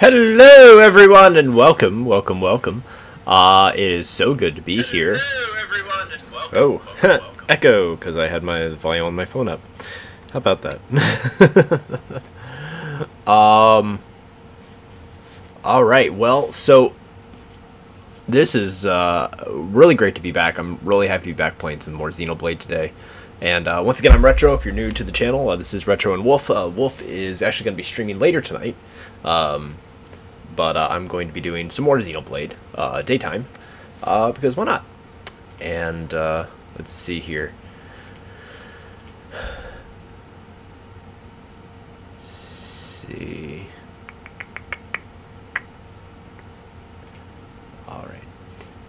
Hello everyone and welcome. It is so good to be here. Hello everyone and welcome. Echo, because I had my volume on my phone up. How about that? Alright, well, so this is really great to be back. I'm really happy to be back playing some more Xenoblade today. And once again, I'm Retro. If you're new to the channel, this is Retro and Wolf. Wolf is actually going to be streaming later tonight. But I'm going to be doing some more Xenoblade daytime, because why not? And let's see here. Let's see. All right.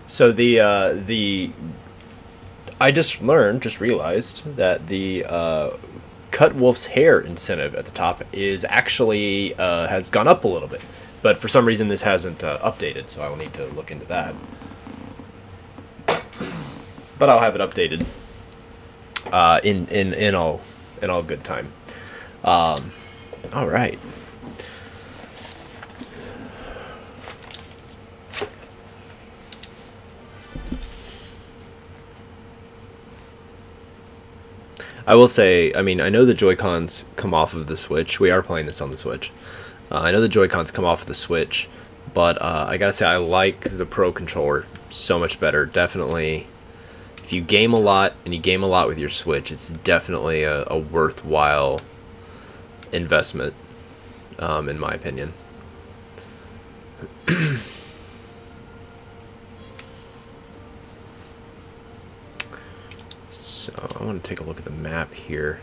So I just realized that the Cut Wolf's hair incentive at the top is actually has gone up a little bit. But for some reason this hasn't updated, so I will need to look into that. But I'll have it updated in all good time. All right. I will say, I mean, I know the Joy-Cons come off of the Switch. We are playing this on the Switch. I know the Joy-Cons come off of the Switch, but I gotta say I like the Pro Controller so much better. Definitely, if you game a lot and you game a lot with your Switch, it's definitely a worthwhile investment, in my opinion. So I want to take a look at the map here.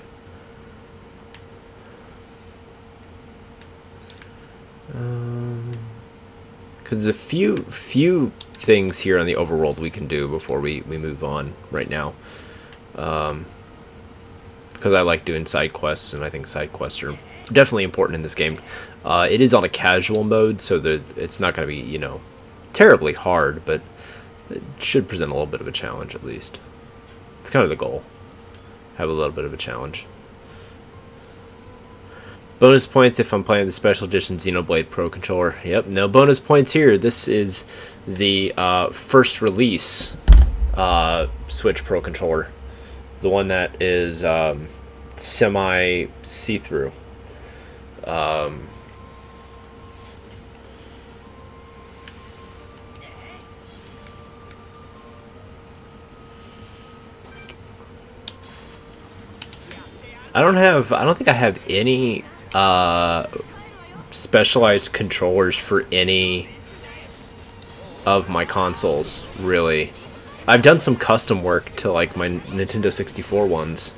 Because there's a few things here on the overworld we can do before we move on right now. Because I like doing side quests, and I think side quests are definitely important in this game. It is on a casual mode, so that it's not going to be, you know, terribly hard, but it should present a little bit of a challenge at least. It's kind of the goal. Have a little bit of a challenge. Bonus points if I'm playing the Special Edition Xenoblade Pro Controller. Yep, no bonus points here. This is the first release Switch Pro Controller. The one that is semi-see-through. I don't think I have any specialized controllers for any of my consoles, really. I've done some custom work to like my Nintendo 64 ones.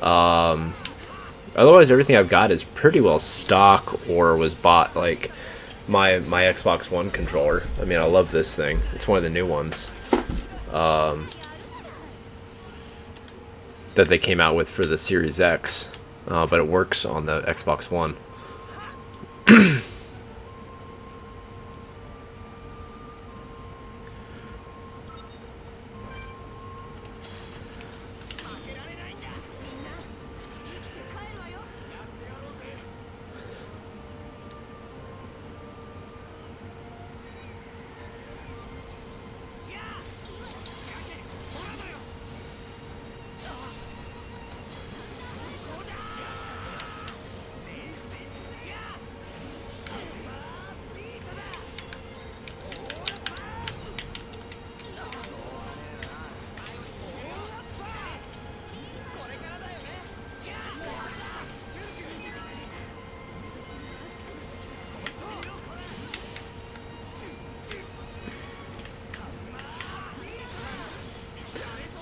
Otherwise everything I've got is pretty well stock or was bought, like my Xbox One controller. I mean, I love this thing. It's one of the new ones that they came out with for the Series X, but it works on the Xbox One.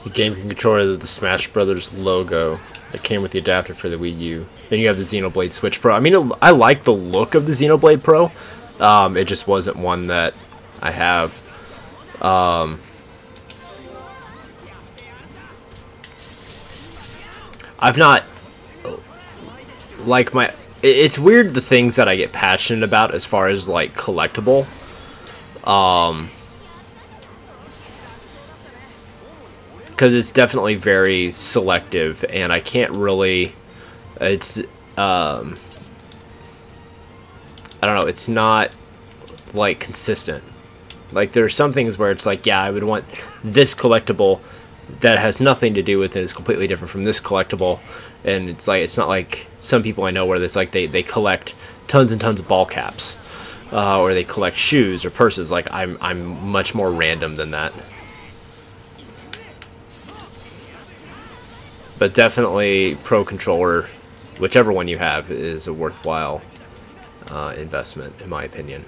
The game controller with the Smash Brothers logo that came with the adapter for the Wii U. Then you have the Xenoblade Switch Pro. I mean, I like the look of the Xenoblade Pro. It just wasn't one that I have. I've not like my. It's weird the things that I get passionate about as far as like collectible. Because it's definitely very selective, and I can't really, it's, I I don't know, it's not like consistent. Like there's some things where it's like, yeah, I would want this collectible that has nothing to do with it, is completely different from this collectible, and it's like, it's not like some people I know where it's like they collect tons and tons of ball caps, or they collect shoes or purses. Like I'm much more random than that. But definitely Pro Controller, whichever one you have, is a worthwhile investment, in my opinion.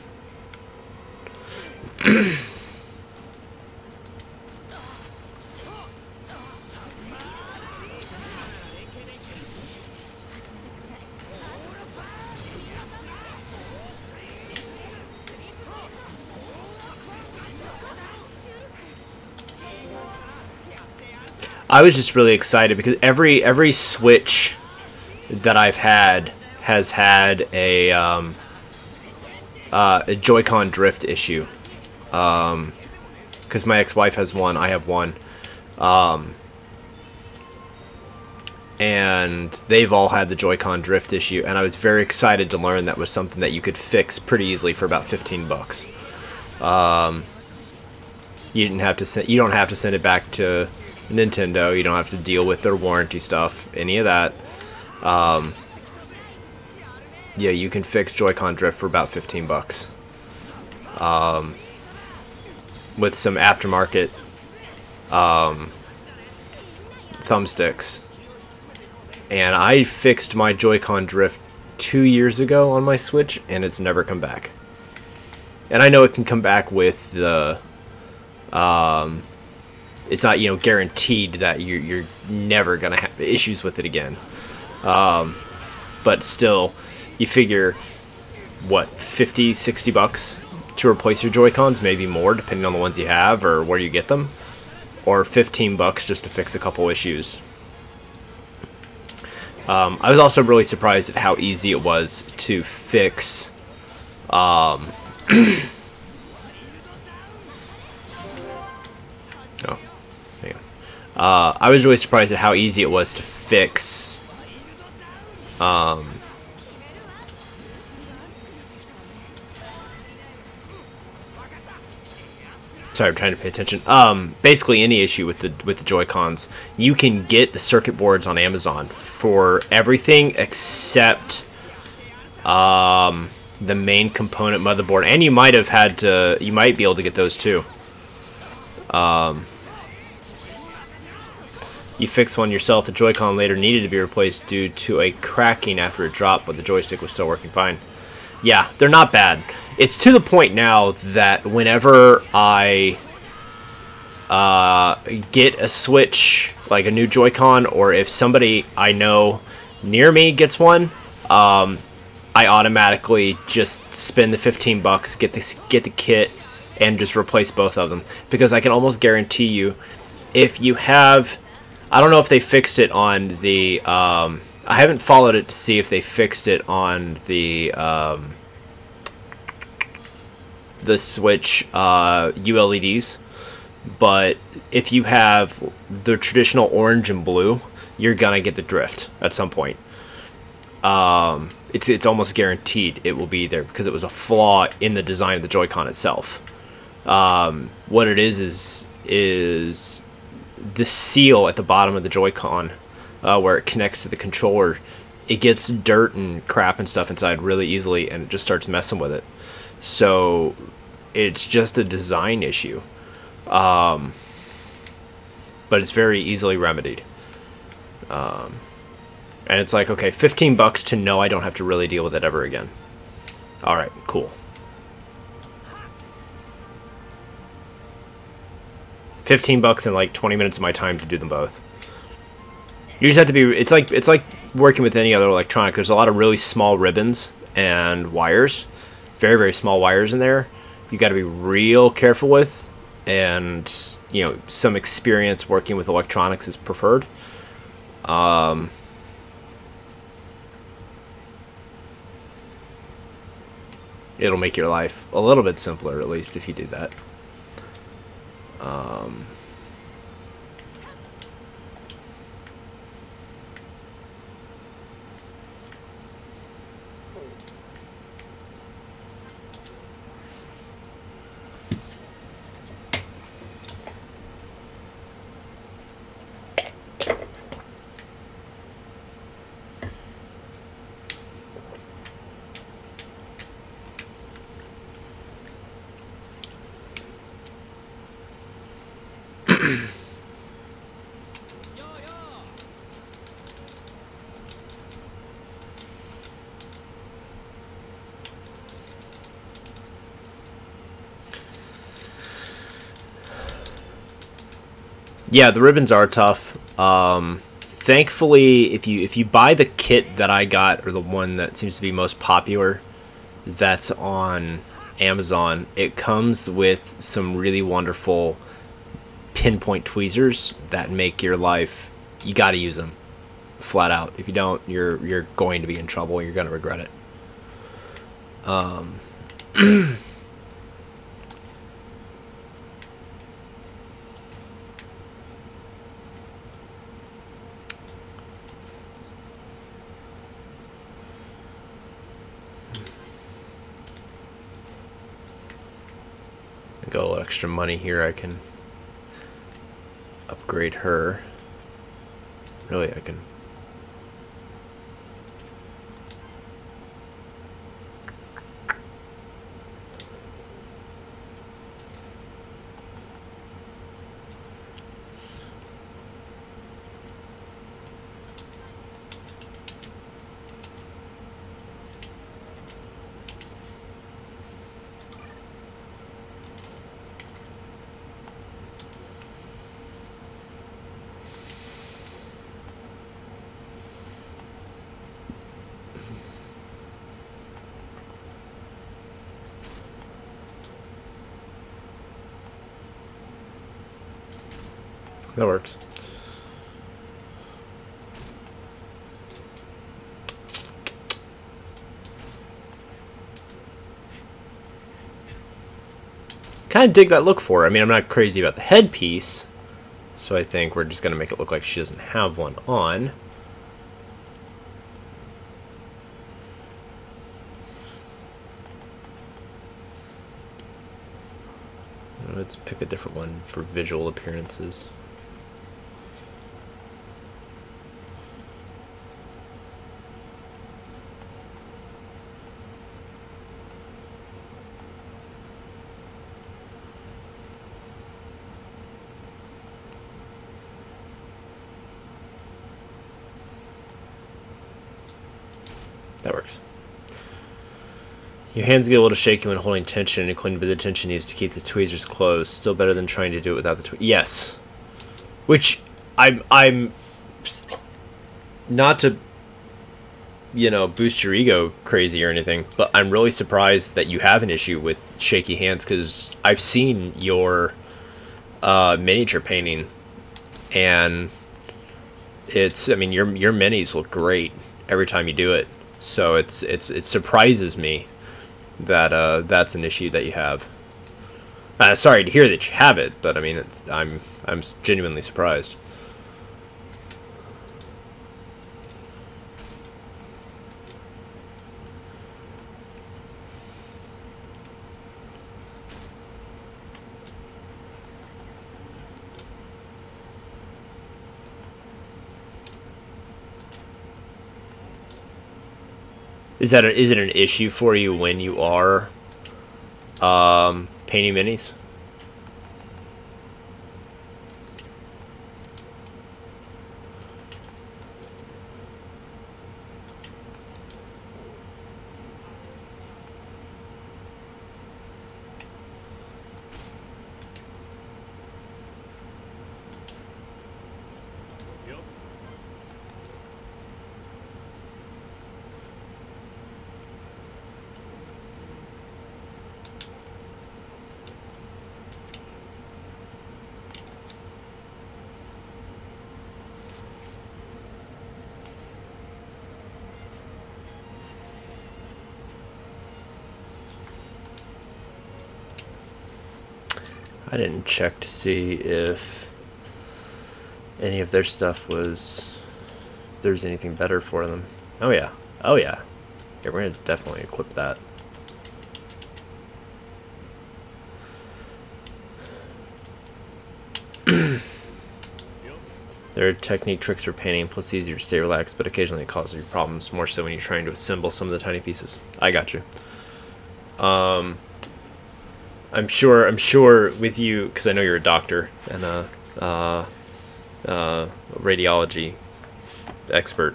I was just really excited because every Switch that I've had has had a Joy-Con drift issue. Because my ex-wife has one, I have one, and they've all had the Joy-Con drift issue, and I was very excited to learn that was something that you could fix pretty easily for about 15 bucks. You don't have to send it back to Nintendo. You don't have to deal with their warranty stuff, any of that. Yeah, you can fix Joy-Con drift for about 15 bucks. With some aftermarket thumbsticks. And I fixed my Joy-Con drift 2 years ago on my Switch, and it's never come back. And I know it can come back with the it's not, you know, guaranteed that you're never gonna have issues with it again. But still, you figure, what, 50, 60 bucks to replace your Joy-Cons, maybe more, depending on the ones you have or where you get them, or 15 bucks just to fix a couple issues. I was also really surprised at how easy it was to fix I was really surprised at how easy it was to fix sorry, I'm trying to pay attention. Basically any issue with the Joy-Cons. You can get the circuit boards on Amazon for everything except the main component motherboard, and you might be able to get those too. You fix one yourself. The Joy-Con later needed to be replaced due to a cracking after it dropped, but the joystick was still working fine. Yeah, they're not bad. It's to the point now that whenever I get a Switch, like a new Joy-Con, or if somebody I know near me gets one, I automatically just spend the 15 bucks, get the kit, and just replace both of them. Because I can almost guarantee you, if you have... I don't know if they fixed it on the... I haven't followed it to see if they fixed it on the Switch ULEDs. But if you have the traditional orange and blue, you're gonna get the drift at some point. It's almost guaranteed it will be there because it was a flaw in the design of the Joy-Con itself. What it is the seal at the bottom of the Joy-Con, where it connects to the controller. It gets dirt and crap and stuff inside really easily, and it just starts messing with it. So it's just a design issue, but it's very easily remedied. And it's like, okay, 15 bucks to know I don't have to really deal with it ever again. All right, cool. 15 bucks and like 20 minutes of my time to do them both. You just have to be... It's like working with any other electronic. There's a lot of really small ribbons and wires, very, very small wires in there. You got to be real careful with, and you know, some experience working with electronics is preferred. It'll make your life a little bit simpler, at least, if you do that. Yeah, the ribbons are tough. Thankfully, if you buy the kit that I got, or the one that seems to be most popular, that's on Amazon, it comes with some really wonderful pinpoint tweezers that make your life. You got to use them, flat out. If you don't, you're going to be in trouble. You're going to regret it. Got a little extra money here. I can upgrade her. Really, I can. That works. Kind of dig that look for her. I mean, I'm not crazy about the headpiece, so I think we're just going to make it look like she doesn't have one on. Let's pick a different one for visual appearances. That works. Your hands get a little shaky when holding tension, and cling to the tension used to keep the tweezers closed. Still better than trying to do it without the tweezers. Yes. Which, I'm not to, you know, boost your ego crazy or anything, but I'm really surprised that you have an issue with shaky hands, because I've seen your miniature painting, and it's, I mean, your minis look great every time you do it. So it surprises me that that's an issue that you have. Sorry to hear that you have it, but I mean, I'm genuinely surprised. Is it an issue for you when you are painting minis? I didn't check to see if any of their stuff was, if there's anything better for them. Oh yeah. Oh yeah. Yeah, we're gonna definitely equip that. There are technique tricks for painting, plus easier to stay relaxed, but occasionally it causes you problems, more so when you're trying to assemble some of the tiny pieces. I got you. I'm sure with you, because I know you're a doctor and a radiology expert,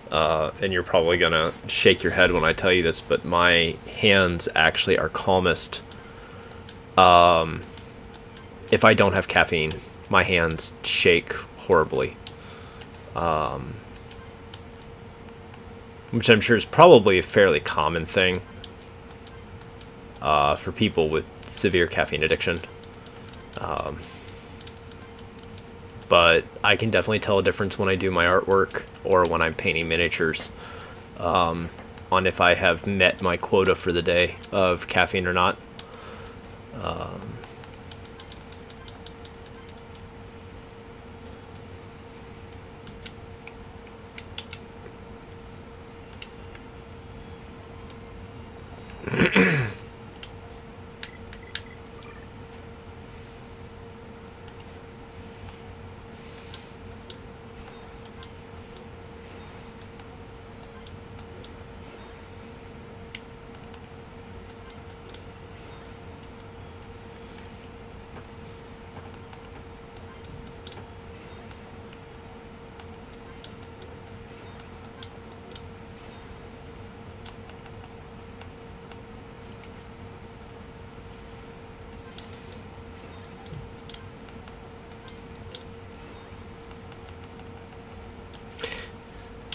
and you're probably gonna shake your head when I tell you this, but my hands actually are calmest if I don't have caffeine. my hands shake horribly. Which I'm sure is probably a fairly common thing for people with severe caffeine addiction. But I can definitely tell a difference when I do my artwork or when I'm painting miniatures on if I have met my quota for the day of caffeine or not.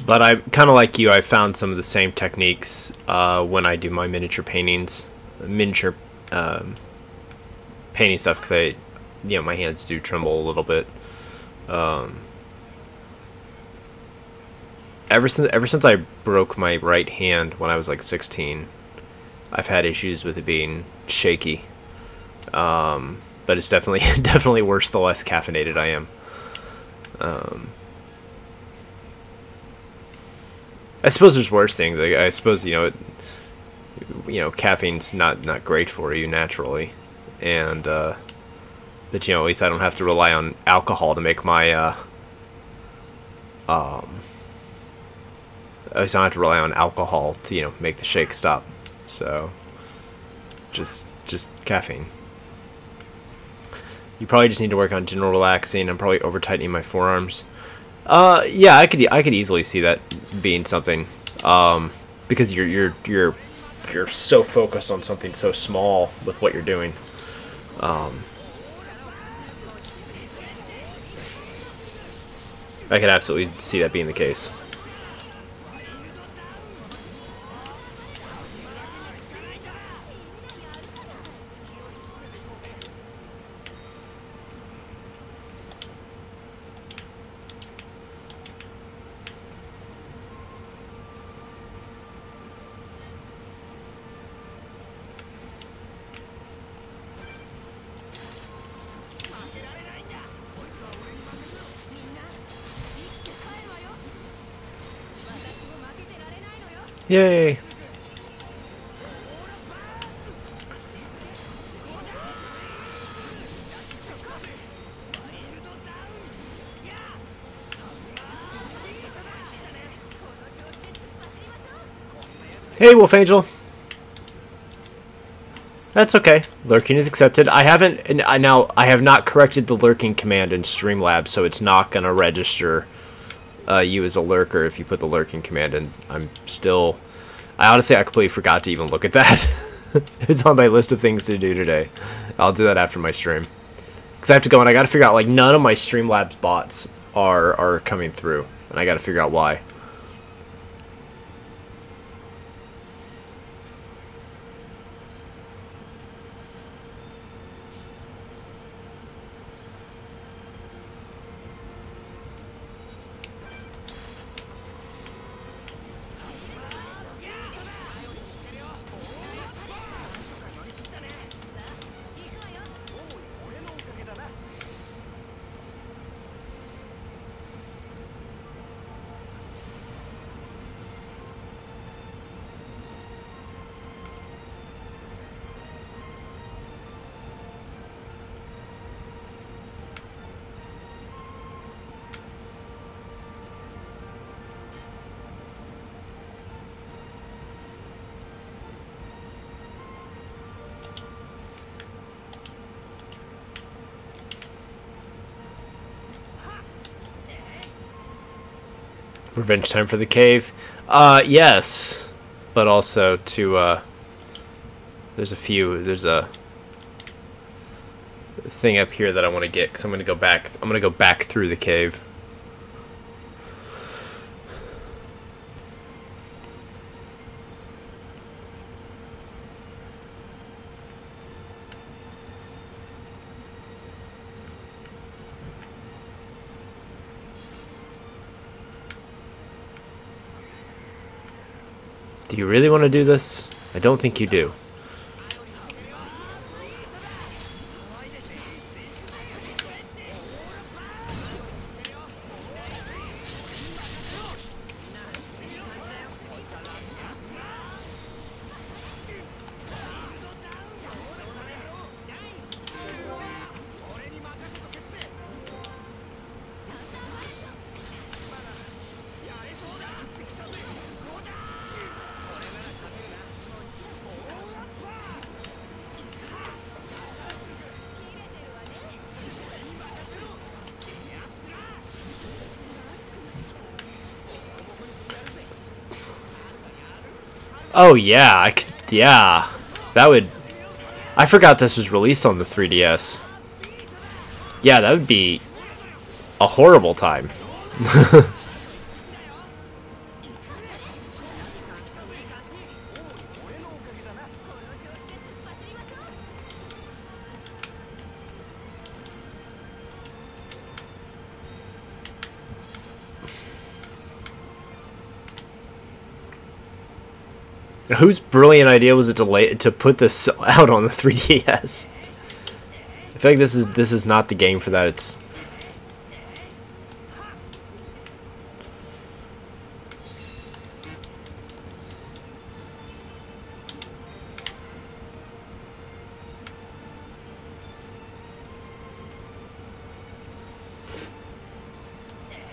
But I kind of like you. I found some of the same techniques when I do my miniature paintings, miniature painting stuff, because my hands do tremble a little bit. Ever since I broke my right hand when I was like 16, I've had issues with it being shaky. But it's definitely definitely worse the less caffeinated I am. I suppose there's worse things. I suppose caffeine's not great for you naturally, and but at least I don't have to rely on alcohol to make my at least I don't have to rely on alcohol to make the shake stop. So just caffeine. You probably just need to work on general relaxing. I'm probably over tightening my forearms. Yeah, I could easily see that being something, because you're so focused on something so small with what you're doing. I could absolutely see that being the case. Yay! Hey, Wolf Angel. That's okay. Lurking is accepted. I have not corrected the lurking command in Streamlabs, so it's not gonna register you as a lurker if you put the lurking command in. I honestly completely forgot to even look at that. It's on my list of things to do today. I'll do that after my stream, because I have to go and I got to figure out, like, none of my Streamlabs bots are coming through, and I got to figure out why. Revenge time for the cave. Yes, but also to there's thing up here that I want to get, because I'm going to go back. I'm going to go back through the cave. Do you really want to do this? I don't think you do. Oh yeah, yeah, that would. I forgot this was released on the 3DS. Yeah, that would be a horrible time. Whose brilliant idea was it to put this out on the 3DS? I feel like this is not the game for that. It's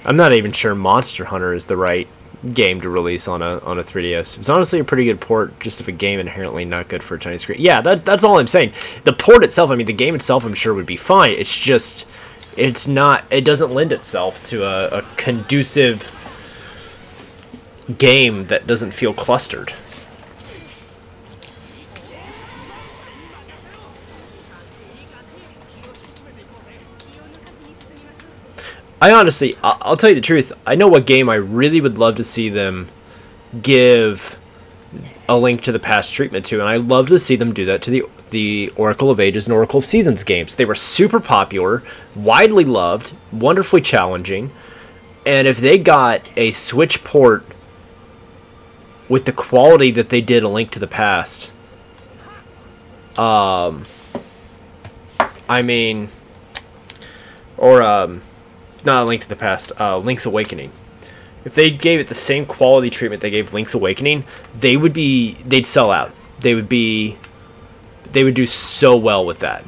I'm not even sure Monster Hunter is the right game to release on a 3DS. It's honestly a pretty good port, just of a game inherently not good for a tiny screen. Yeah, that's all I'm saying. The port itself, I mean, the game itself, I'm sure would be fine. It's just, it's not. It doesn't lend itself to a conducive game that doesn't feel clustered. I honestly, I'll tell you the truth, I know what game I really would love to see them give a Link to the Past treatment to, and I'd love to see them do that to the Oracle of Ages and Oracle of Seasons games. They were super popular, widely loved, wonderfully challenging, and if they got a Switch port with the quality that they did a Link to the Past, I mean, or, not a Link to the Past, Link's Awakening. If they gave it the same quality treatment they gave Link's Awakening, they'd sell out. They would do so well with that.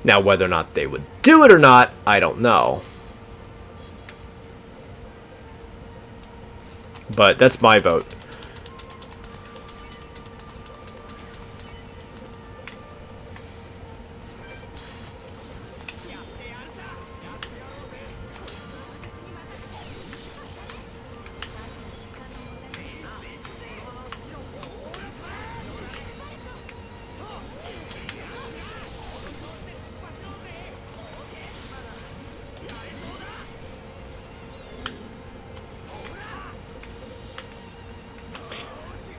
Now, whether or not they would do it or not, I don't know. But that's my vote.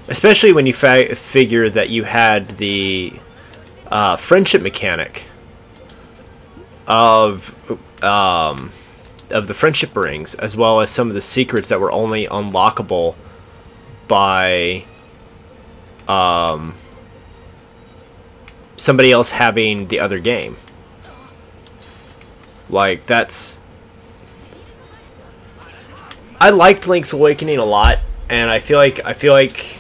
Especially when you figure that you had the friendship mechanic of the friendship rings, as well as some of the secrets that were only unlockable by somebody else having the other game. Like, I liked Link's Awakening a lot, and I feel like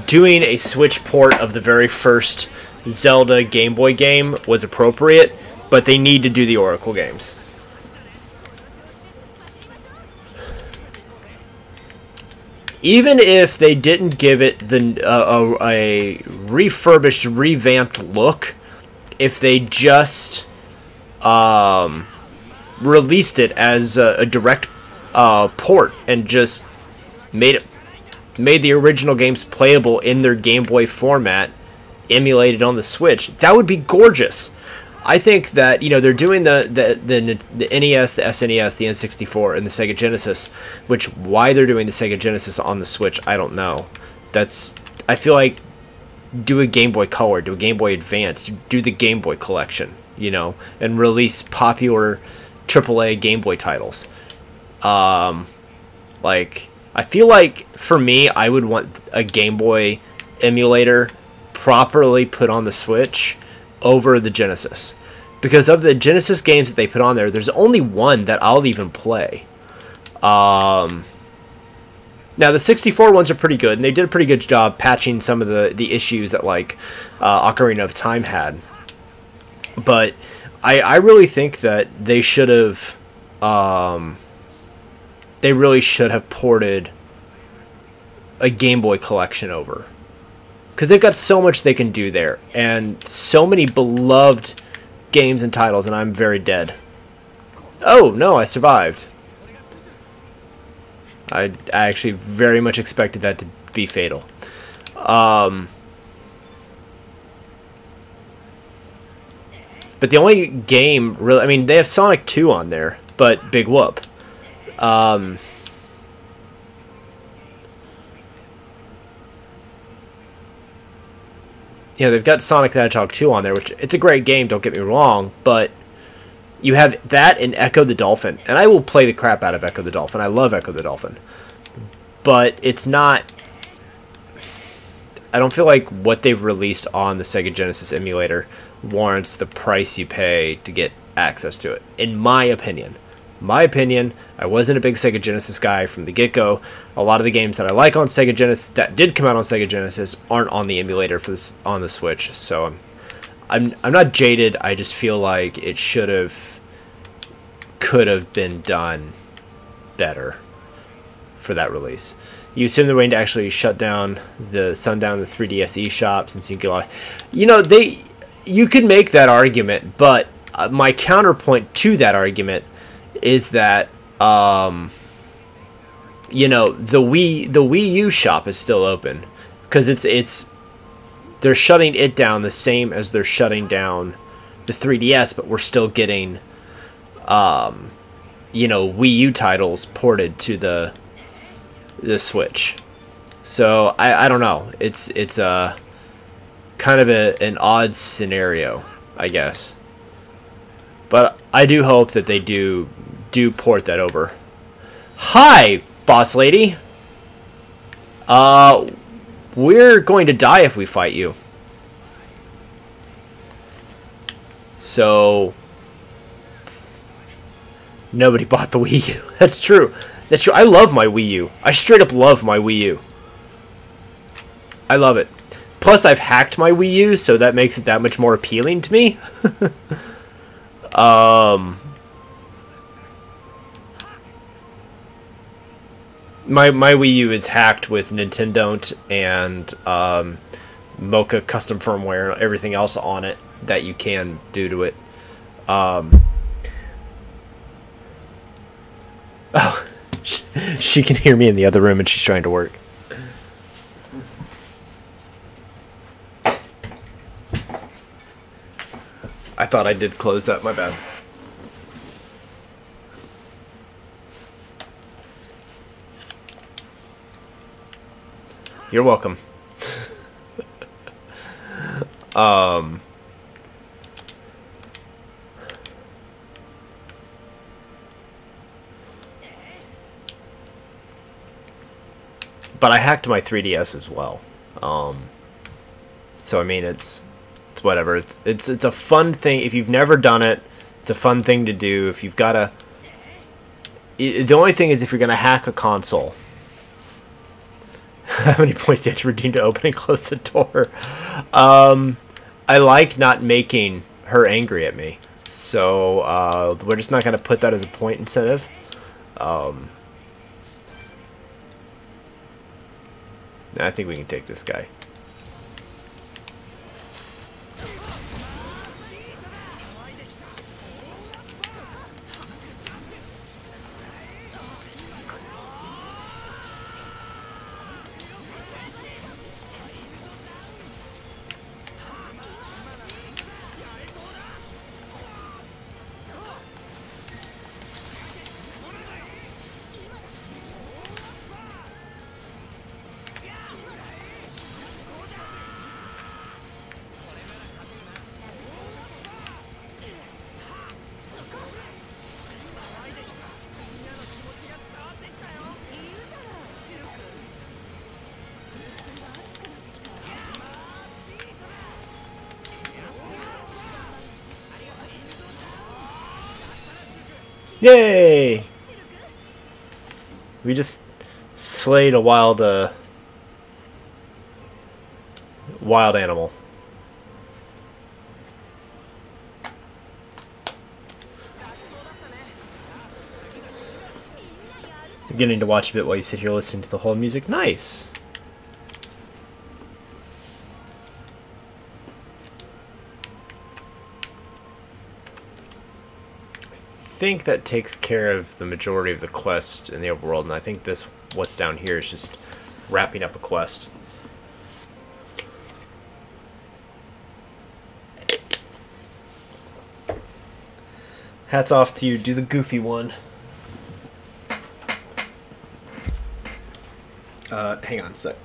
doing a Switch port of the very first Zelda Game Boy game was appropriate, but they need to do the Oracle games. Even if they didn't give it a refurbished, revamped look, if they just released it as a direct port and just made the original games playable in their Game Boy format, emulated on the Switch, that would be gorgeous. I think that, you know, they're doing the NES, the SNES, the N64, and the Sega Genesis, which why they're doing the Sega Genesis on the Switch, I don't know. I feel like do a Game Boy Color, do a Game Boy Advance, do the Game Boy collection, you know, and release popular AAA Game Boy titles. Like, I feel like, for me, I would want a Game Boy emulator properly put on the Switch over the Genesis. Because of the Genesis games that they put on there, there's only one that I'll even play. Now, the 64 ones are pretty good, and they did a pretty good job patching some of the issues that, like, Ocarina of Time had. But I really think that they should have... they really should have ported a Game Boy collection over. Because they've got so much they can do there, and so many beloved games and titles, and I'm very dead. Oh, no, I survived. I actually very much expected that to be fatal. But the only game, really, I mean, they have Sonic 2 on there, but big whoop. You know, they've got Sonic the Hedgehog 2 on there, which it's a great game, don't get me wrong, but you have that and Echo the Dolphin, and I will play the crap out of Echo the Dolphin. I love Echo the Dolphin. But it's not... I don't feel like what they've released on the Sega Genesis emulator warrants the price you pay to get access to it, in my opinion. I wasn't a big Sega Genesis guy from the get-go. A lot of the games that I like on Sega Genesis that did come out on Sega Genesis aren't on the emulator for this on the Switch. So I'm not jaded. I just feel like it could have been done better for that release. You assume they're going to actually shut down the Sundown, the 3DS eShop, since you can get a lot of, you know, you could make that argument, but my counterpoint to that argument is that you know, the Wii U shop is still open, because they're shutting it down the same as they're shutting down the 3DS, but we're still getting you know, Wii U titles ported to the Switch. So I don't know. It's a kind of an odd scenario, I guess. But I do hope that they do port that over. Hi, boss lady. We're going to die if we fight you. So nobody bought the Wii U. That's true. That's true. I love my Wii U. I straight up love my Wii U. I love it. Plus, I've hacked my Wii U, so that makes it that much more appealing to me. My Wii U is hacked with Nintendo and Mocha custom firmware and everything else on it that you can do to it. Oh, she can hear me in the other room and she's trying to work. I thought I did close that, my bad. You're welcome. But I hacked my 3DS as well. So I mean, it's whatever. It's a fun thing. If you've never done it, it's a fun thing to do. If you've got to... The only thing is if you're going to hack a console... How many points do you have to redeem to open and close the door? I like not making her angry at me. So we're just not going to put that as a point incentive. I think we can take this guy. Yay! We just slayed a wild animal. Beginning to watch a bit while you sit here listening to the whole music. Nice. I think that takes care of the majority of the quest in the overworld, and I think this what's down here is just wrapping up a quest. Hats off to you. Do the goofy one. Hang on a sec.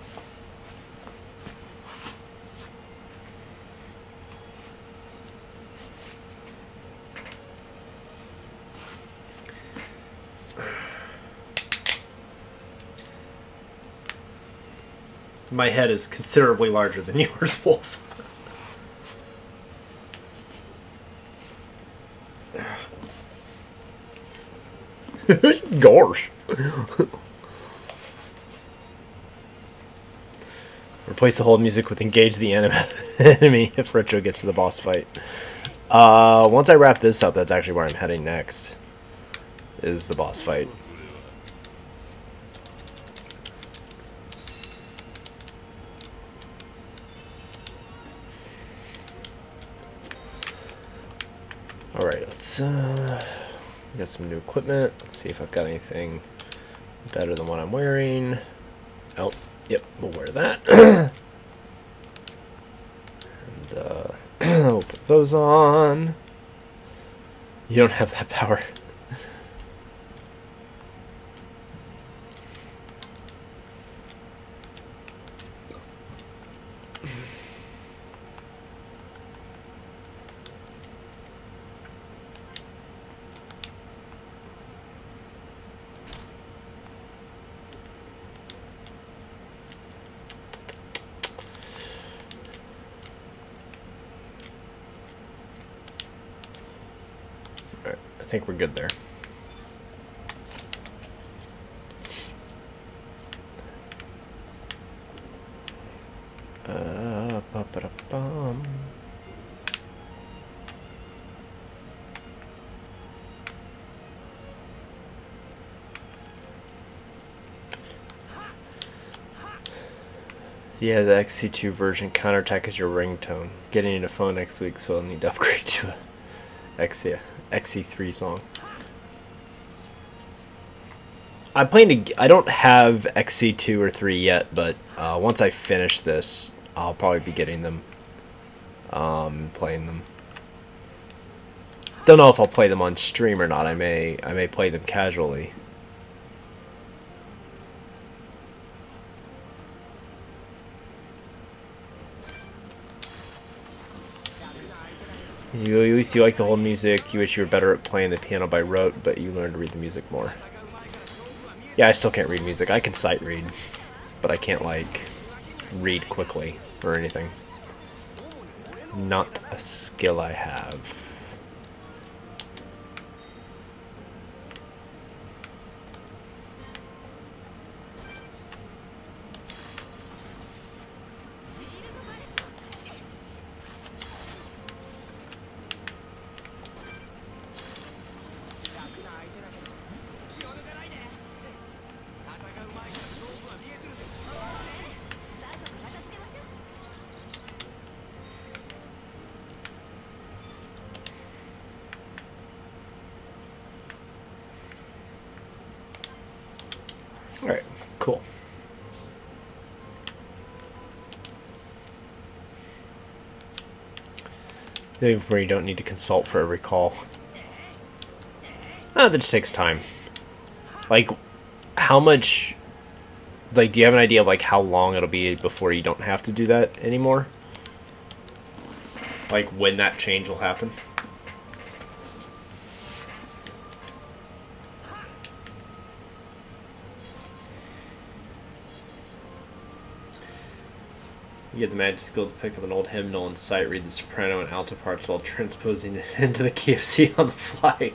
My head is considerably larger than yours, Wolf. Gosh. Replace the whole music with engage the enemy if Retro gets to the boss fight. Once I wrap this up, that's actually where I'm heading next. Is the boss fight. Alright, let's get some new equipment. Let's see if I've got anything better than what I'm wearing. Oh, yep, we'll wear that. And we'll put those on. You don't have that power. I think we're good there. Ba-ba-da-bum. Yeah, the XC2 version counterattack is your ringtone. Getting a phone next week, so I'll need to upgrade to a XC3 song. I'm playing. I don't have XC2 or 3 yet, but once I finish this, I'll probably be getting them, playing them. Don't know if I'll play them on stream or not. I may play them casually. You at least you like the whole music. You wish you were better at playing the piano by rote, but you learned to read the music more. Yeah, I still can't read music. I can sight read, but I can't, like, read quickly or anything. Not a skill I have. Alright, cool. Where you don't need to consult for every call. That just takes time. Like, how much... Like, do you have an idea of, like, how long it'll be before you don't have to do that anymore? Like, when that change will happen? You get the magic skill to pick up an old hymnal and sight read the soprano and alto parts while transposing it into the key of C on the fly.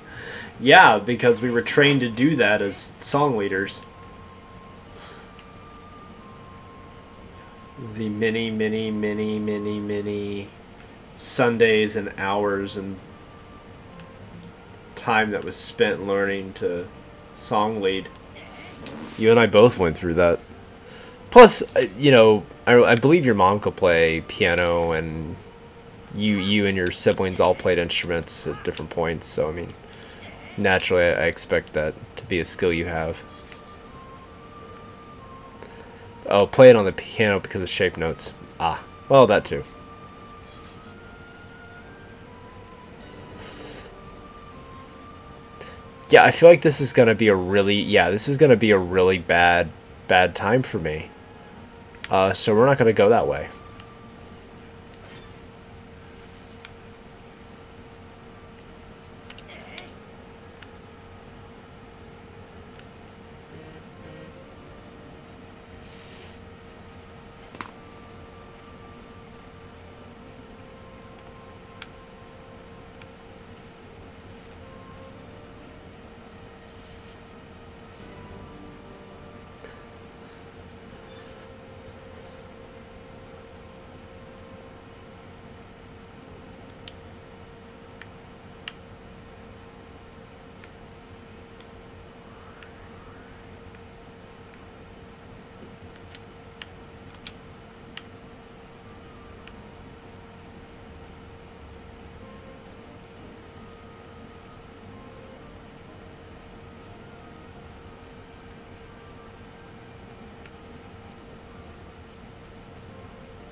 Yeah, because we were trained to do that as song leaders. The many Sundays and hours and time that was spent learning to song lead. You and I both went through that. Plus, you know, I believe your mom could play piano, and you and your siblings all played instruments at different points. So I mean, naturally, I expect that to be a skill you have. Oh, play it on the piano because of shape notes. Ah, well, that too. Yeah, I feel like this is gonna be a really bad time for me. So we're not gonna go that way.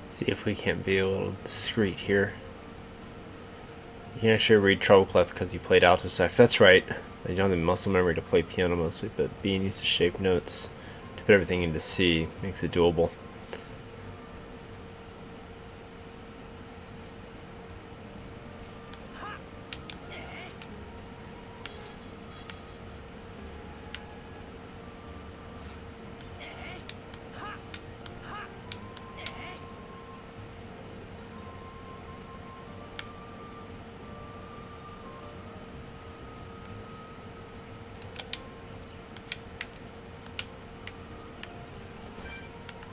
See if we can't be a little discreet here. You can actually read treble clef because you played alto sax. That's right. You don't have the muscle memory to play piano mostly, but being used to shape notes to put everything into C makes it doable.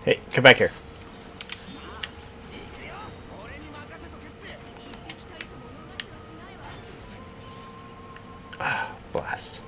Hey, come back here. Ah, blast.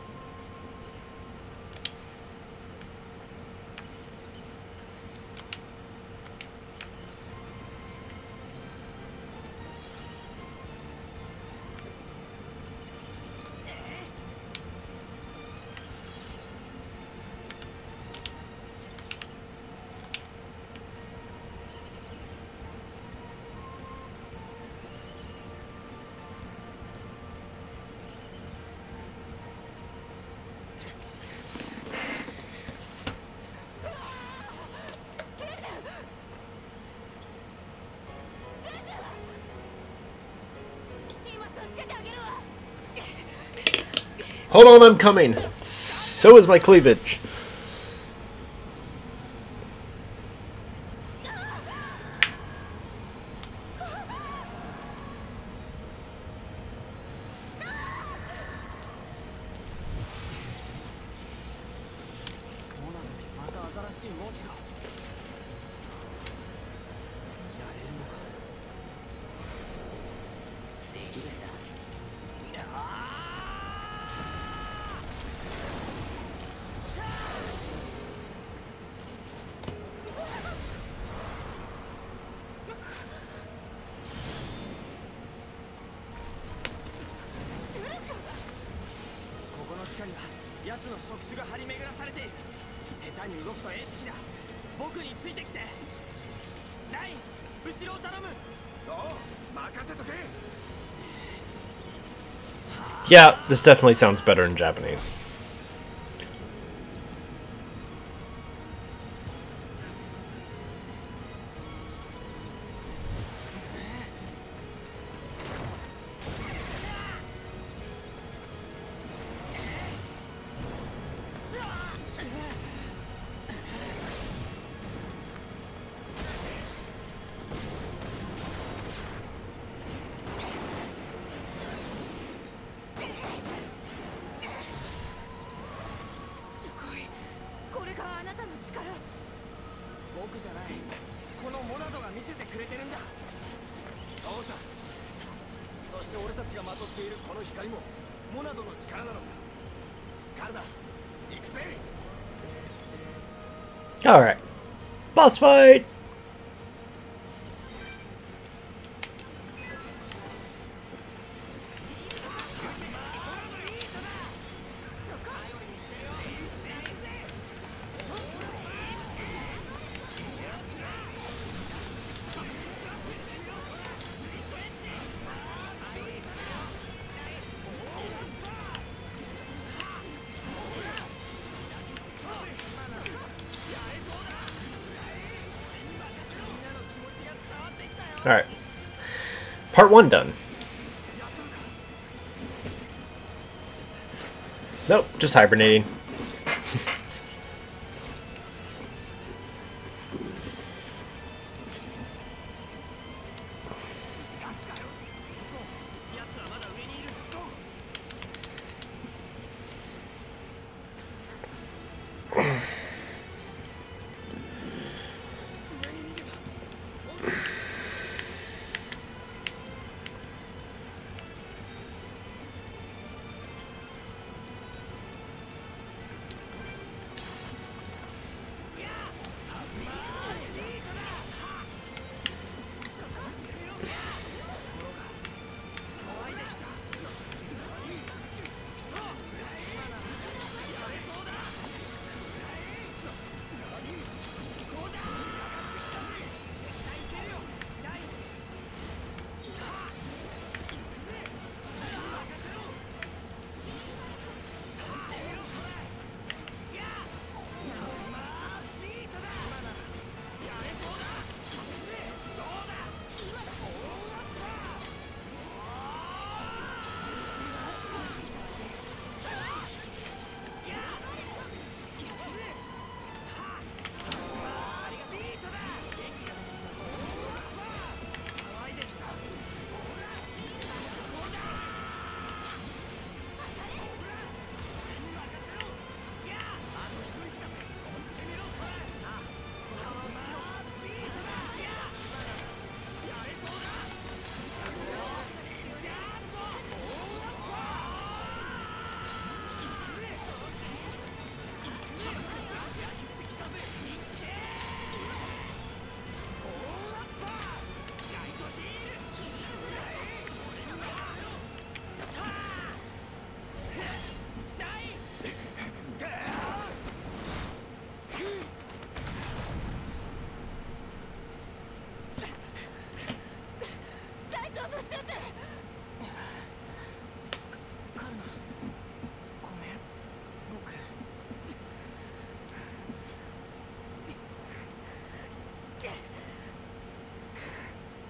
Hold on, I'm coming. So is my cleavage. Yeah, this definitely sounds better in Japanese. 僕じゃない。このモナドが見せてくれてるんだ。そうさ。そして俺たちがまとっているこの光もモナドの力なのさ。カルダ、行くぜ。All right, boss fight. All right, part 1 done. Nope, just hibernating.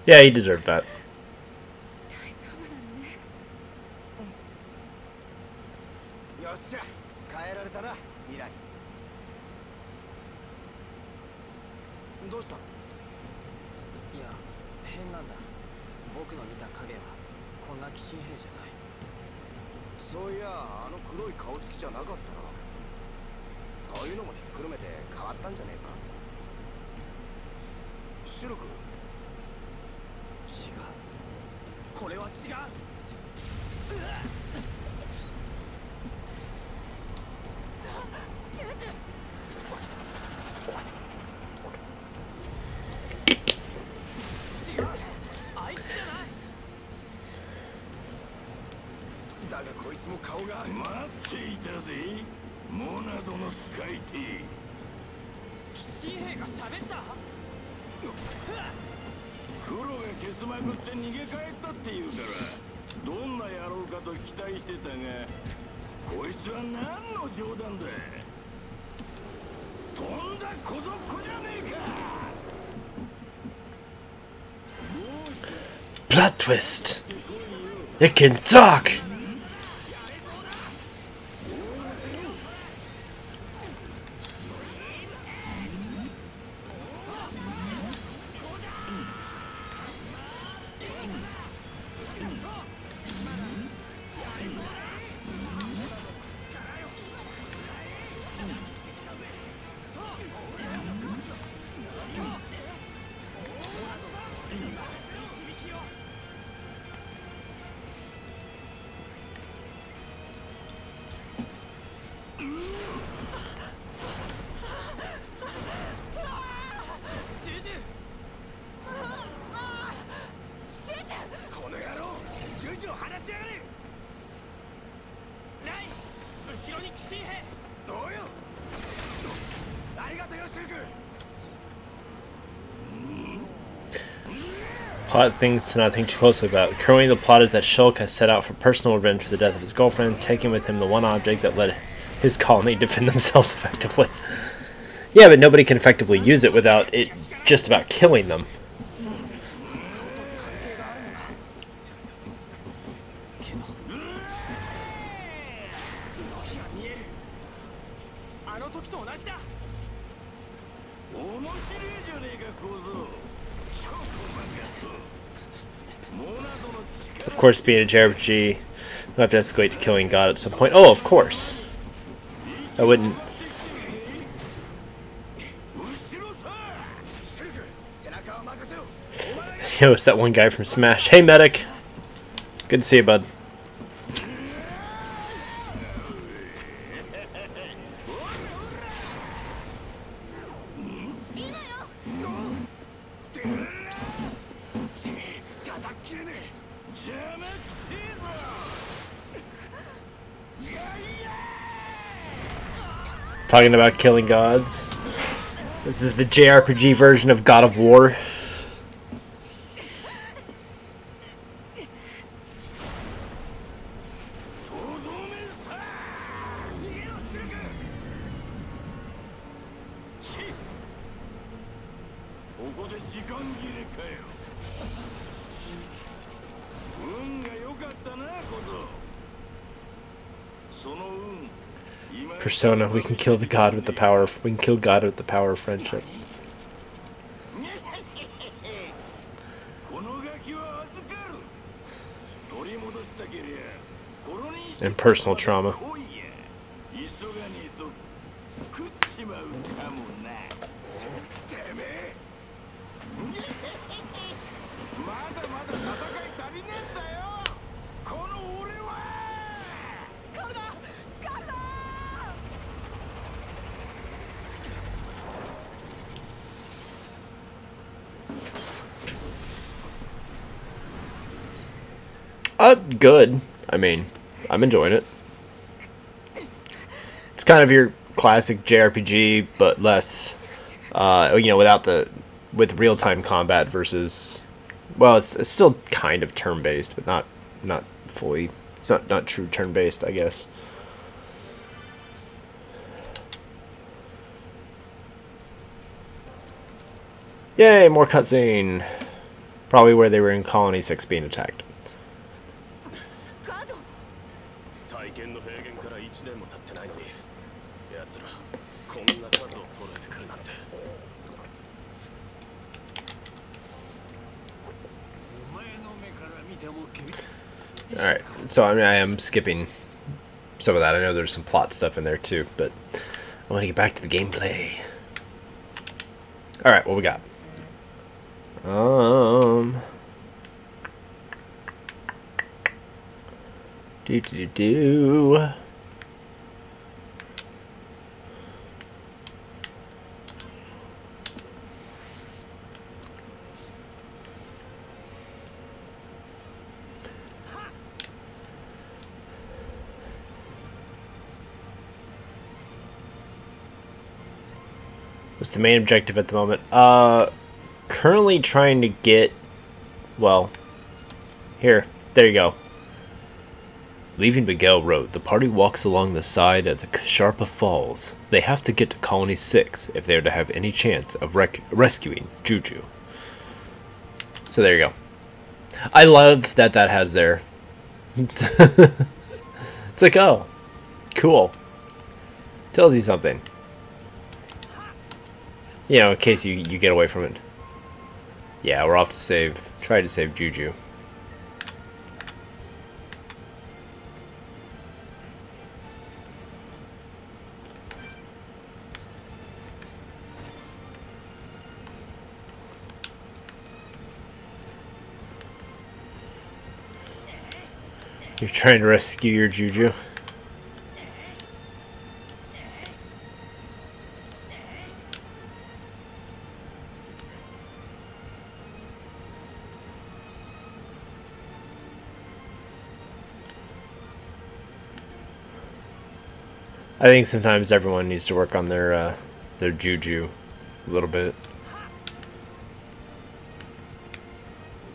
Yeah, he deserved that. よっしゃ、変えられたな、未来。どうした？いや、変なんだ。僕の見た影はこんな鬼神兵じゃない。そういや、あの黒い顔つきじゃなかったな。そういうのもひっくるめて変わったんじゃねえか。シュルク。違う。これは違う。だがこいつも顔がある。待っていたぜ、モナドの使い手。鬼神兵が喋った？黒がケツまくって逃げ帰ったって言うから、どんな野郎かと期待してたが、こいつは何の冗談だ。とんだ小僧っ子じゃねえか。Plot twist. It can talk. Plot things to not think too closely about. Currently, the plot is that Shulk has set out for personal revenge for the death of his girlfriend, taking with him the one object that let his colony defend themselves effectively. Yeah, but nobody can effectively use it without it just about killing them. あの時と同じだ。面白いじゃねえか小僧。超細かそう。モナドの力 Of course, being a JRPG, we'll have to escalate to killing God at some point. Oh, of course. I wouldn't. 後ろさ。 シュルク、背中を任せろ。 Yo, it's that one guy from Smash. Hey, medic. Good to see you, bud. Talking about killing gods. This is the JRPG version of God of War. Persona, we can kill the god with the power. We can kill God with the power of friendship and personal trauma. Good. I mean, I'm enjoying it. It's kind of your classic JRPG, but less, with real-time combat versus, well, it's still kind of turn-based, but not fully. It's not true turn-based, I guess. Yay, more cutscene. Probably where they were in Colony 6 being attacked. 体験の平原から1年も経ってないのに、奴らこんな数を揃えてくるなんて。お前の目から見ても君。Alright, so I mean, I am skipping some of that. I know there's some plot stuff in there too, but I want to get back to the gameplay. Alright, what we got? Do. What's the main objective at the moment? Currently trying to get, well, here, there you go. Leaving Miguel Road, the party walks along the side of the Sharpa Falls. They have to get to Colony 6 if they are to have any chance of rescuing Juju. So there you go. I love that has there. It's like, oh, cool. Tells you something. You know, in case you get away from it. Yeah, we're off to try to save Juju. You're trying to rescue your Juju? I think sometimes everyone needs to work on their Juju a little bit.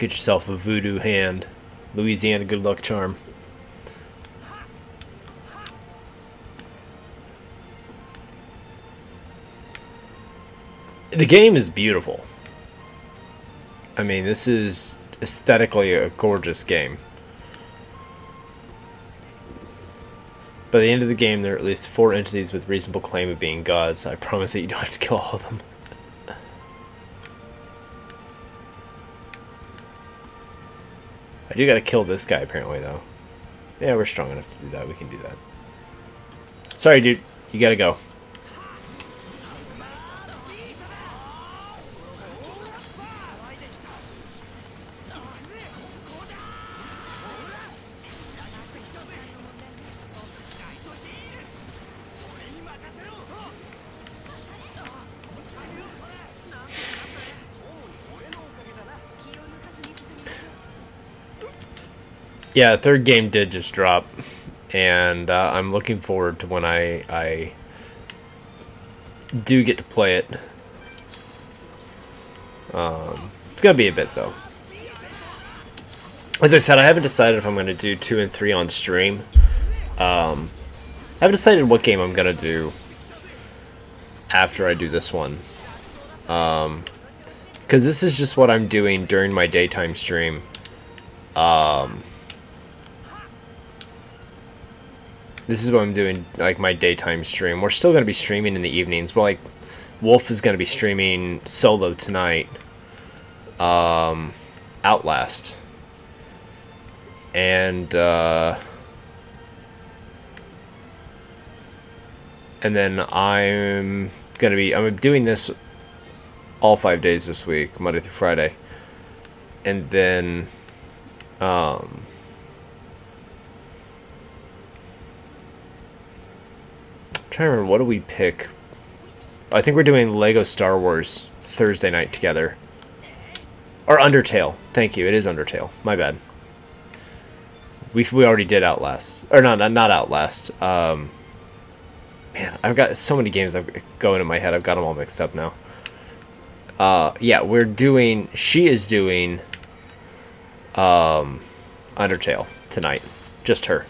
Get yourself a voodoo hand. Louisiana good luck charm. The game is beautiful. I mean, this is aesthetically a gorgeous game. By the end of the game, there are at least 4 entities with reasonable claim of being gods. I promise that you don't have to kill all of them. I do gotta kill this guy, apparently, though. Yeah, we're strong enough to do that. We can do that. Sorry, dude. You gotta go. Yeah, third game did just drop, and I'm looking forward to when I do get to play it. It's gonna be a bit though. As I said, I haven't decided if I'm gonna do 2 and 3 on stream. I haven't decided what game I'm gonna do after I do this one, because this is just what I'm doing during my daytime stream. This is what I'm doing, like, my daytime stream. We're still going to be streaming in the evenings, but, like, Wolf is going to be streaming solo tonight. Outlast. And then I'm doing this all 5 days this week, Monday through Friday. And then, I'm trying to remember, what do we pick? I think we're doing Lego Star Wars Thursday night together. Or Undertale. Thank you. It is Undertale. My bad. We already did Outlast. Or not Outlast. Man, I've got so many games going in my head. I've got them all mixed up now. Yeah, she is doing Undertale tonight. Just her.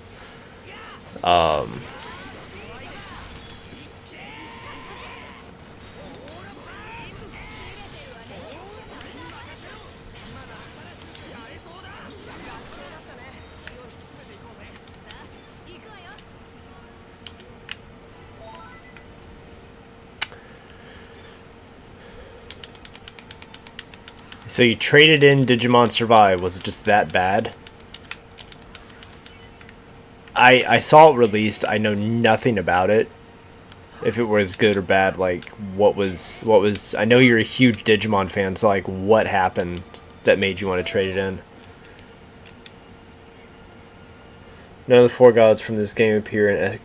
So you traded in Digimon Survive. Was it just that bad? I saw it released. I know nothing about it. If it was good or bad, like what was I know you're a huge Digimon fan, so like what happened that made you want to trade it in? None of the 4 gods from this game appear in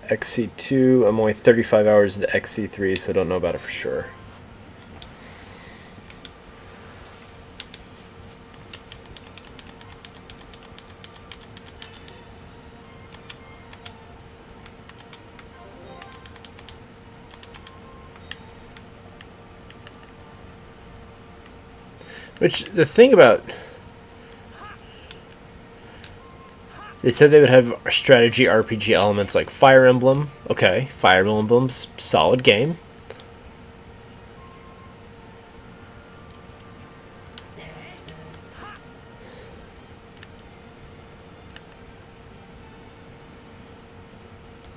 XC2. I'm only 35 hours into XC3, so I don't know about it for sure. Which, the thing about... They said they would have strategy RPG elements like Fire Emblem. Okay, Fire Emblem's solid game.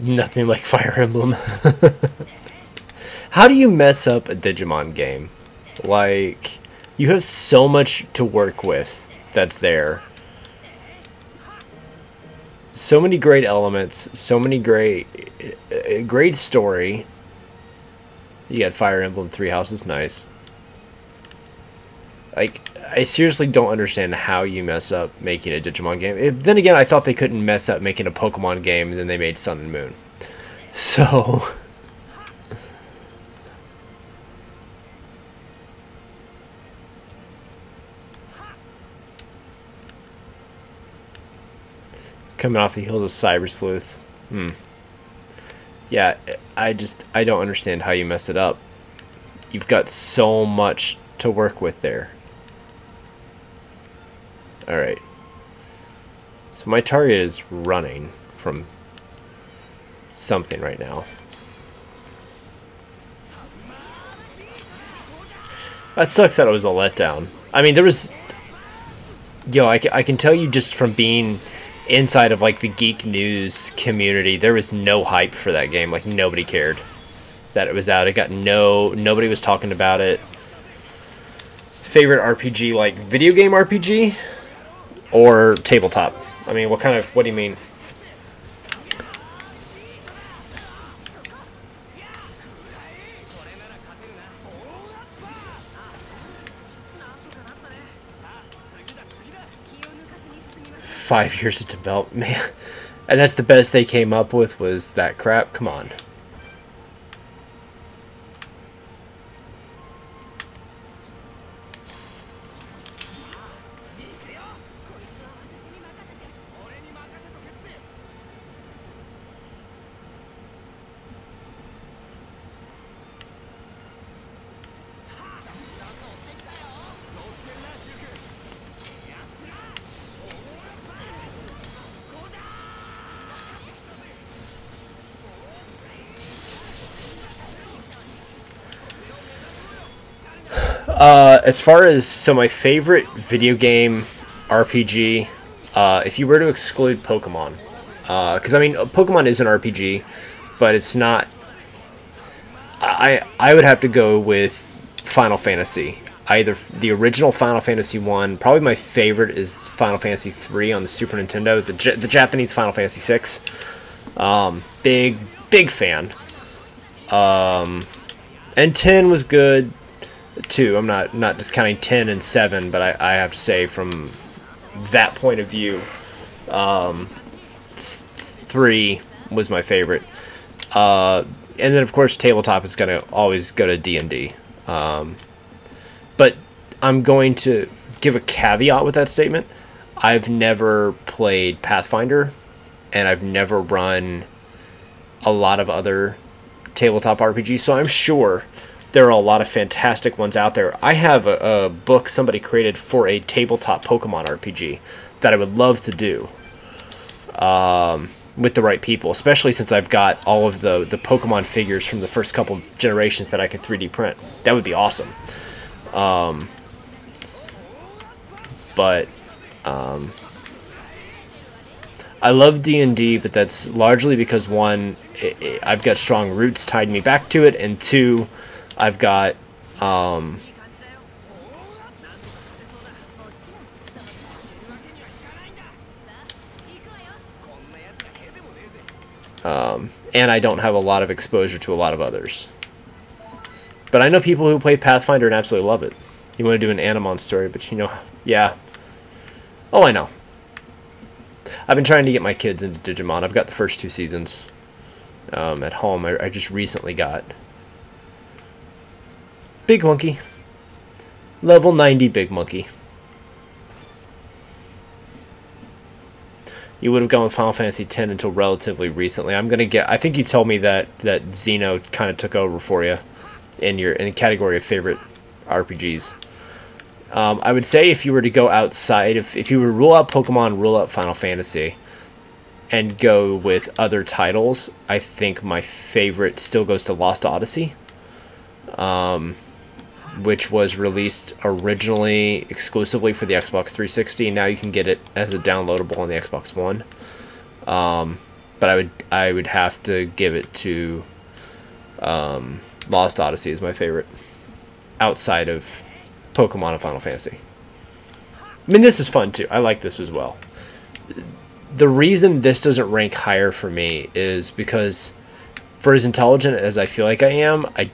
Nothing like Fire Emblem. How do you mess up a Digimon game? Like... You have so much to work with that's there. So many great elements, so many great story. You got Fire Emblem 3 Houses, nice. Like, I seriously don't understand how you mess up making a Digimon game. Then again, I thought they couldn't mess up making a Pokemon game, and then they made Sun and Moon. So... Coming off the heels of Cyber Sleuth. Yeah, I don't understand how you mess it up. You've got so much to work with there. Alright. So my target is running from something right now. That sucks that it was a letdown. I mean, there was... Yo, I can tell you just from being inside of, like, the geek news community, there was no hype for that game. Like, nobody cared that it was out. It got nobody was talking about it. Favorite RPG, like, video game RPG? Or tabletop? I mean, what do you mean? Five years of development, man. And that's the best they came up with was that crap? Come on. As far as, so my favorite video game RPG, if you were to exclude Pokemon, because I mean, Pokemon is an RPG, but it's not, I would have to go with Final Fantasy. Either the original Final Fantasy 1, probably my favorite is Final Fantasy 3 on the Super Nintendo, the Japanese Final Fantasy 6. Big fan. And 10 was good too. I'm not discounting 10 and 7, but I have to say from that point of view, 3 was my favorite. And then of course tabletop is gonna always go to D&D. But I'm going to give a caveat with that statement. I've never played Pathfinder, and I've never run a lot of other tabletop RPGs, so I'm sure there are a lot of fantastic ones out there. I have a book somebody created for a tabletop Pokemon RPG that I would love to do with the right people, especially since I've got all of the Pokemon figures from the first couple generations that I can 3D print. That would be awesome. But I love D&D, but that's largely because, one, I've got strong roots tied me back to it, and two, I've got and I don't have a lot of exposure to a lot of others. But I know people who play Pathfinder and absolutely love it. You want to do an Animon story, but you know, yeah. Oh, I know. I've been trying to get my kids into Digimon. I've got the first 2 seasons at home. I just recently got Big Monkey. Level 90 Big Monkey. You would have gone with Final Fantasy X until relatively recently. I think you told me that Xeno kind of took over for you in the category of favorite RPGs. I would say if you were to go outside, if you were to rule out Pokemon, rule out Final Fantasy, and go with other titles, I think my favorite still goes to Lost Odyssey, which was released originally exclusively for the Xbox 360. Now you can get it as a downloadable on the Xbox One. But I would have to give it to Lost Odyssey as my favorite, outside of Pokemon and Final Fantasy. I mean, this is fun too. I like this as well. The reason this doesn't rank higher for me is because, for as intelligent as I feel like I am, I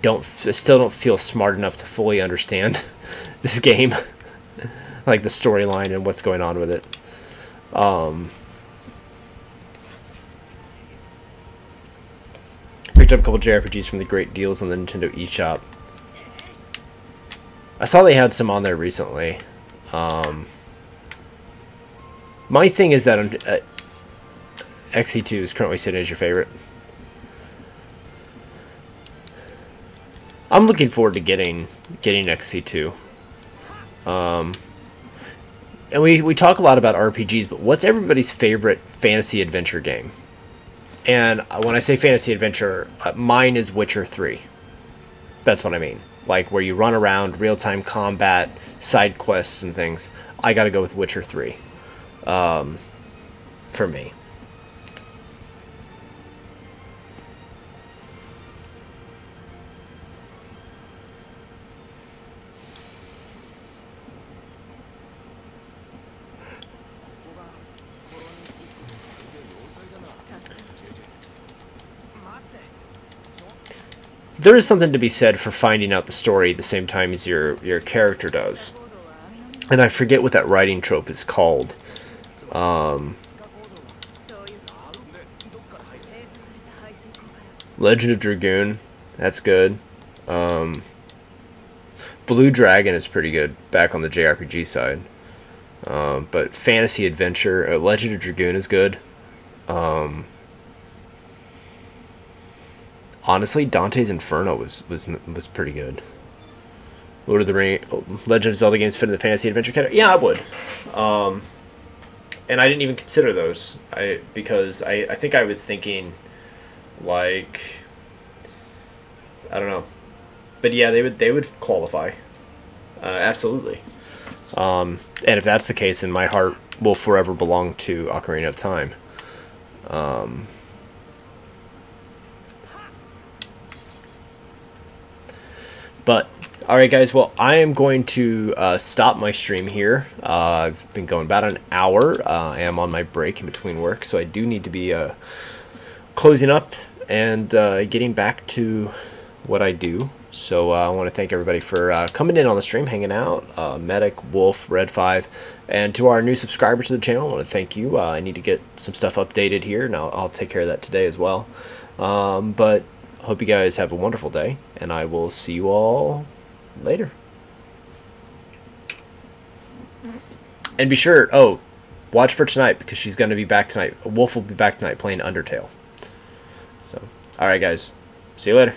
still don't feel smart enough to fully understand this game, like the storyline and what's going on with it. Picked up a couple JRPGs from the great deals on the Nintendo eShop. I saw they had some on there recently. My thing is that XE2 is currently sitting as your favorite. I'm looking forward to getting XE2. and we talk a lot about RPGs, but what's everybody's favorite fantasy adventure game? And when I say fantasy adventure, mine is Witcher 3. That's what I mean. Like where you run around, real-time combat, side quests and things. I got to go with Witcher 3 for me. There is something to be said for finding out the story the same time as your character does. And I forget what that writing trope is called. Legend of Dragoon, that's good. Blue Dragon is pretty good, back on the JRPG side. But Fantasy Adventure, Legend of Dragoon is good. Honestly, Dante's Inferno was pretty good. Lord of the Rings, Legend of Zelda games fit in the fantasy adventure category? Yeah, I would. And I didn't even consider those. Because I think I was thinking, like, I don't know, but yeah, they would qualify. Absolutely. And if that's the case, then my heart will forever belong to Ocarina of Time. But, alright guys, well, I am going to stop my stream here. I've been going about an hour. I am on my break in between work, so I do need to be closing up and getting back to what I do. So I want to thank everybody for coming in on the stream, hanging out. Medic, Wolf, Red 5, and to our new subscribers to the channel, I want to thank you. I need to get some stuff updated here, and I'll take care of that today as well. But hope you guys have a wonderful day, and I will see you all later. And be sure, watch for tonight, because she's going to be back tonight. Wolf will be back tonight playing Undertale. So, alright guys, see you later.